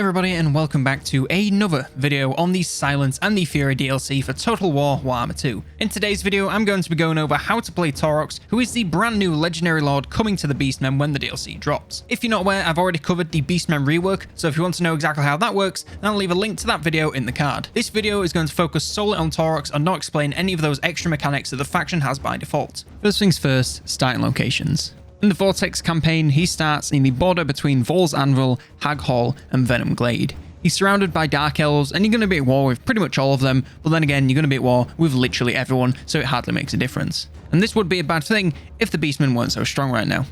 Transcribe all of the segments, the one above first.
everybody, and welcome back to another video on the Silence and the Fury DLC for Total War Warhammer 2. In today's video, I'm going to be going over how to play Taurox, who is the brand new Legendary Lord coming to the Beastmen when the DLC drops. If you're not aware, I've already covered the Beastmen rework, so if you want to know exactly how that works, then I'll leave a link to that video in the card. This video is going to focus solely on Taurox and not explain any of those extra mechanics that the faction has by default. First things first, starting locations. In the Vortex campaign, he starts in the border between Vol's Anvil, Hag Hall, and Venom Glade. He's surrounded by Dark Elves, and you're going to be at war with pretty much all of them, but then again, you're going to be at war with literally everyone, so it hardly makes a difference. And this would be a bad thing if the Beastmen weren't so strong right now.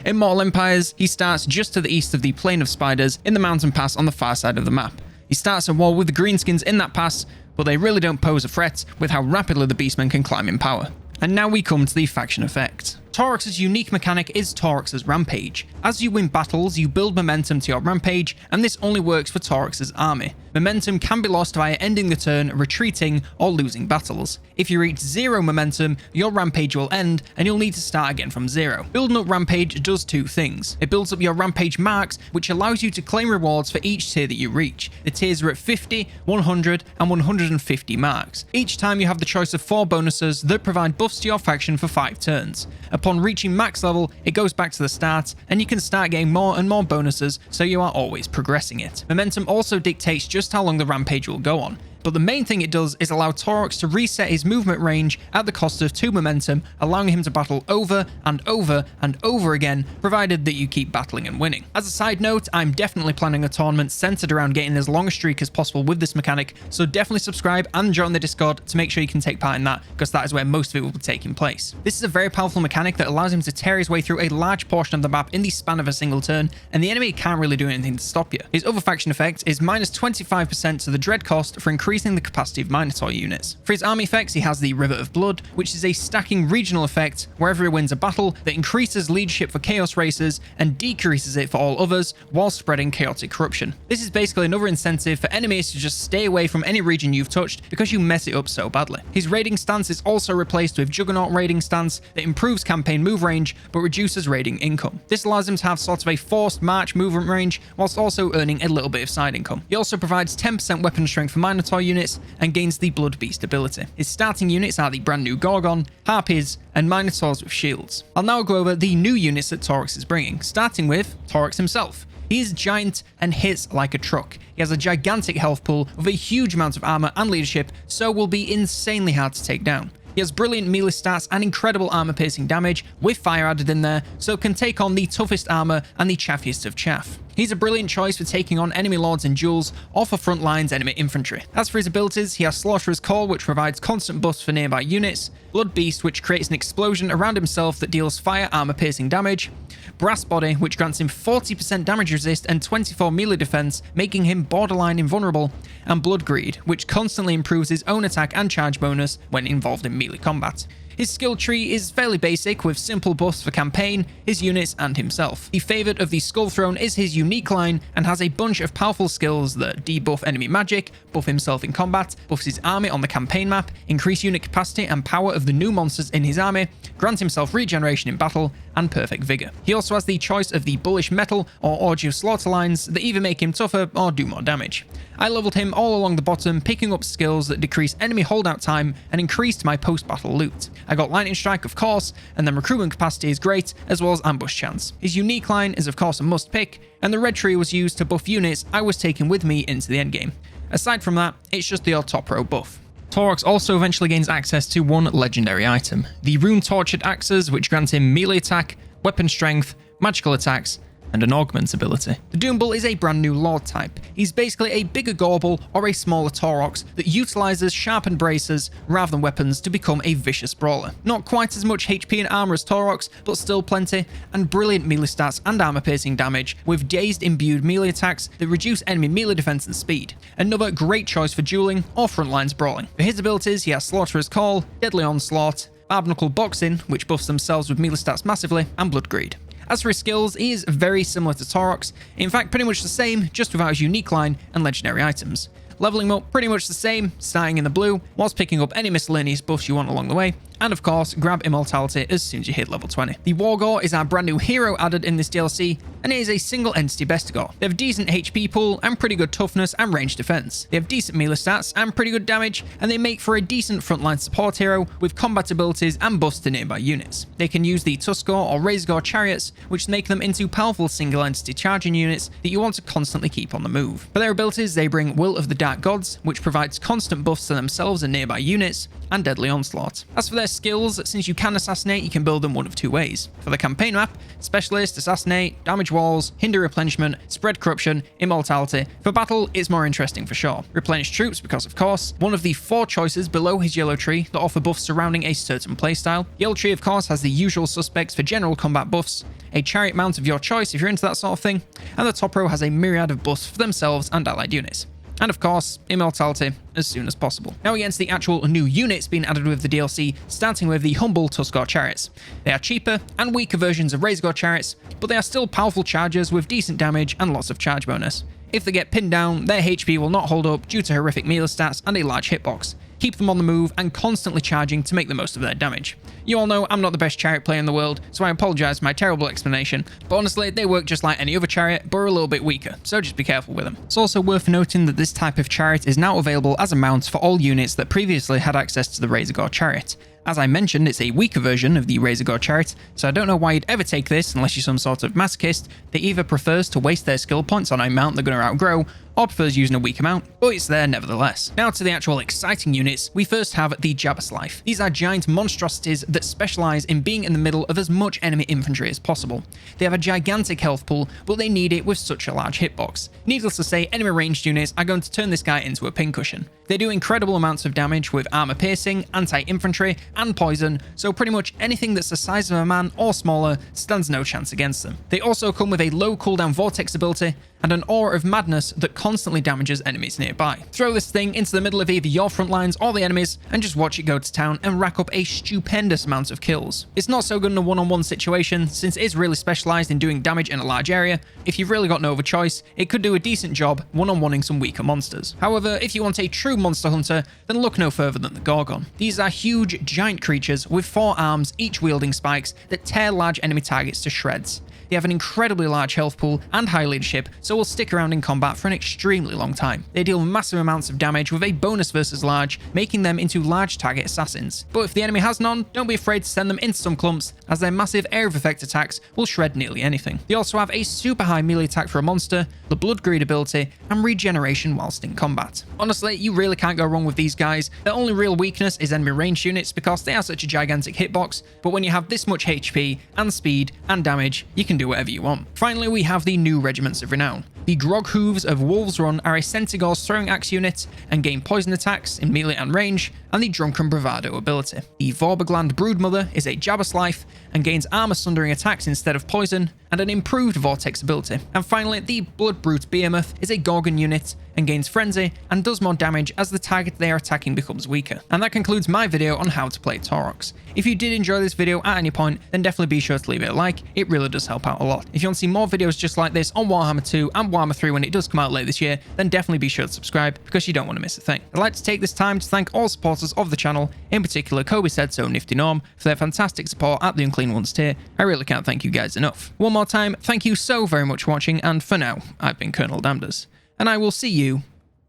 In Mortal Empires, he starts just to the east of the Plain of Spiders in the mountain pass on the far side of the map. He starts at war with the Greenskins in that pass, but they really don't pose a threat with how rapidly the Beastmen can climb in power. And now we come to the faction effect. Taurox's unique mechanic is Taurox's Rampage. As you win battles, you build momentum to your rampage, and this only works for Taurox's army. Momentum can be lost via ending the turn, retreating, or losing battles. If you reach 0 momentum, your rampage will end, and you'll need to start again from 0. Building up Rampage does two things. It builds up your Rampage marks, which allows you to claim rewards for each tier that you reach. The tiers are at 50, 100, and 150 marks. Each time you have the choice of 4 bonuses that provide buffs to your faction for 5 turns. Upon reaching max level, it goes back to the start, and you can start getting more and more bonuses, so you are always progressing it. Momentum also dictates just how long the rampage will go on. But the main thing it does is allow Taurox to reset his movement range at the cost of 2 momentum, allowing him to battle over and over and over again, provided that you keep battling and winning. As a side note, I'm definitely planning a tournament centered around getting as long a streak as possible with this mechanic, so definitely subscribe and join the Discord to make sure you can take part in that, because that is where most of it will be taking place. This is a very powerful mechanic that allows him to tear his way through a large portion of the map in the span of a single turn, and the enemy can't really do anything to stop you. His other faction effect is minus 25% to the dread cost for increasing the capacity of Minotaur units. For his army effects, he has the River of Blood, which is a stacking regional effect wherever he wins a battle that increases leadership for Chaos races and decreases it for all others while spreading chaotic corruption. This is basically another incentive for enemies to just stay away from any region you've touched because you mess it up so badly. His raiding stance is also replaced with Juggernaut raiding stance that improves campaign move range but reduces raiding income. This allows him to have sort of a forced march movement range whilst also earning a little bit of side income. He also provides 10% weapon strength for Minotaur units and gains the Blood Beast ability. His starting units are the brand new Gorgon, Harpies, and Minotaurs with shields. I'll now go over the new units that Taurox is bringing, starting with Taurox himself. He is giant and hits like a truck. He has a gigantic health pool with a huge amount of armor and leadership, so will be insanely hard to take down. He has brilliant melee stats and incredible armor-piercing damage with fire added in there, so can take on the toughest armor and the chaffiest of chaff. He's a brilliant choice for taking on enemy lords in duels or for front lines enemy infantry. As for his abilities, he has Slaughterer's Call, which provides constant buffs for nearby units, Blood Beast, which creates an explosion around himself that deals fire armor-piercing damage, Brass Body, which grants him 40% damage resist and 24 melee defense, making him borderline invulnerable, and Blood Greed, which constantly improves his own attack and charge bonus when involved in melee combat. His skill tree is fairly basic, with simple buffs for campaign, his units, and himself. The favourite of the Skull Throne is his unique line, and has a bunch of powerful skills that debuff enemy magic, buff himself in combat, buffs his army on the campaign map, increase unit capacity and power of the new monsters in his army, grant himself regeneration in battle, and perfect vigor. He also has the choice of the Bullish Metal or Orgy of Slaughter lines that either make him tougher or do more damage. I leveled him all along the bottom, picking up skills that decrease enemy holdout time and increased my post-battle loot. I got Lightning Strike, of course, and then recruitment capacity is great, as well as ambush chance. His unique line is of course a must pick, and the red tree was used to buff units I was taking with me into the endgame. Aside from that, it's just the odd top row buff. Taurox also eventually gains access to one legendary item, the Rune Tortured Axes, which grant him melee attack, weapon strength, magical attacks, and an augment ability. The Doombull is a brand new Lord type. He's basically a bigger Gorbel or a smaller Taurox that utilizes sharpened bracers rather than weapons to become a vicious brawler. Not quite as much HP and armor as Taurox, but still plenty, and brilliant melee stats and armor piercing damage with dazed imbued melee attacks that reduce enemy melee defense and speed. Another great choice for dueling or frontlines brawling. For his abilities, he has Slaughterer's Call, Deadly Onslaught, Barb Knuckle Boxing, which buffs themselves with melee stats massively, and Blood Greed. As for his skills, he is very similar to Taurox, in fact pretty much the same, just without his unique line and legendary items. Leveling him up pretty much the same, starting in the blue, whilst picking up any miscellaneous buffs you want along the way, and of course, grab Immortality as soon as you hit level 20. The Wargore is our brand new hero added in this DLC, and it is a single entity Bestigor. They have decent HP pool and pretty good toughness and range defense. They have decent melee stats and pretty good damage, and they make for a decent frontline support hero with combat abilities and buffs to nearby units. They can use the Tuskor or Razorgore chariots, which make them into powerful single entity charging units that you want to constantly keep on the move. For their abilities, they bring Will of the Dark Gods, which provides constant buffs to themselves and nearby units, and Deadly Onslaught. As for their skills, since you can assassinate, you can build them one of two ways. For the campaign map, Specialist, Assassinate, Damage Walls, Hinder Replenishment, Spread Corruption, Immortality. For battle, it's more interesting for sure. Replenish Troops because of course, one of the 4 choices below his yellow tree that offer buffs surrounding a certain playstyle. Yellow tree of course has the usual suspects for general combat buffs, a chariot mount of your choice if you're into that sort of thing, and the top row has a myriad of buffs for themselves and allied units. And of course, Immortality as soon as possible. Now we get into the actual new units being added with the DLC, starting with the humble Tuskor chariots. They are cheaper and weaker versions of Razorgore chariots, but they are still powerful chargers with decent damage and lots of charge bonus. If they get pinned down, their HP will not hold up due to horrific melee stats and a large hitbox. Keep them on the move and constantly charging to make the most of their damage. You all know I'm not the best chariot player in the world, so I apologise for my terrible explanation, but honestly they work just like any other chariot, but are a little bit weaker, so just be careful with them. It's also worth noting that this type of chariot is now available as a mount for all units that previously had access to the Razorgore chariot. As I mentioned, it's a weaker version of the Razorgore chariot, so I don't know why you'd ever take this unless you're some sort of masochist that either prefers to waste their skill points on a mount they're going to outgrow, or prefers using a weaker mount, but it's there nevertheless. Now to the actual exciting units, we first have the Jabberslife. These are giant monstrosities that specialise in being in the middle of as much enemy infantry as possible. They have a gigantic health pool, but they need it with such a large hitbox. Needless to say, enemy ranged units are going to turn this guy into a pincushion. They do incredible amounts of damage with armor piercing, anti-infantry, and poison, so pretty much anything that's the size of a man or smaller stands no chance against them. They also come with a low cooldown vortex ability and an aura of madness that constantly damages enemies nearby. Throw this thing into the middle of either your front lines or the enemies and just watch it go to town and rack up a stupendous amount of kills. It's not so good in a one-on-one situation since it is really specialised in doing damage in a large area. If you've really got no other choice, it could do a decent job one-on-oneing some weaker monsters. However, if you want a true monster hunter, then look no further than the Gorgon. These are huge, giant creatures with 4 arms, each wielding spikes that tear large enemy targets to shreds. They have an incredibly large health pool and high leadership, so will stick around in combat for an extremely long time. They deal massive amounts of damage with a bonus versus large, making them into large target assassins. But if the enemy has none, don't be afraid to send them into some clumps, as their massive area of effect attacks will shred nearly anything. They also have a super high melee attack for a monster, the Blood Greed ability, and regeneration whilst in combat. Honestly, you really can't go wrong with these guys. Their only real weakness is enemy ranged units because they are such a gigantic hitbox, but when you have this much HP and speed and damage, you can do whatever you want. Finally, we have the new Regiments of Renown. The Grog Hooves of Wolves Run are a Centaur's throwing axe unit and gain poison attacks in melee and range, and the Drunken Bravado ability. The Vorbergland Broodmother is a Jabberslife and gains armor sundering attacks instead of poison, and an improved Vortex ability. And finally, the Blood Brute Behemoth is a Gorgon unit and gains Frenzy and does more damage as the target they are attacking becomes weaker. And that concludes my video on how to play Taurox. If you did enjoy this video at any point, then definitely be sure to leave it a like. It really does help out a lot. If you want to see more videos just like this on Warhammer 2 and Warhammer 3 when it does come out later this year, then definitely be sure to subscribe because you don't want to miss a thing. I'd like to take this time to thank all supporters of the channel, in particular Kobe Said So, Nifty Norm, for their fantastic support at the Unclean Ones tier. I really can't thank you guys enough. One more time, thank you so very much for watching, and for now, I've been COLONELDAMNEDERS, and I will see you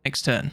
next turn.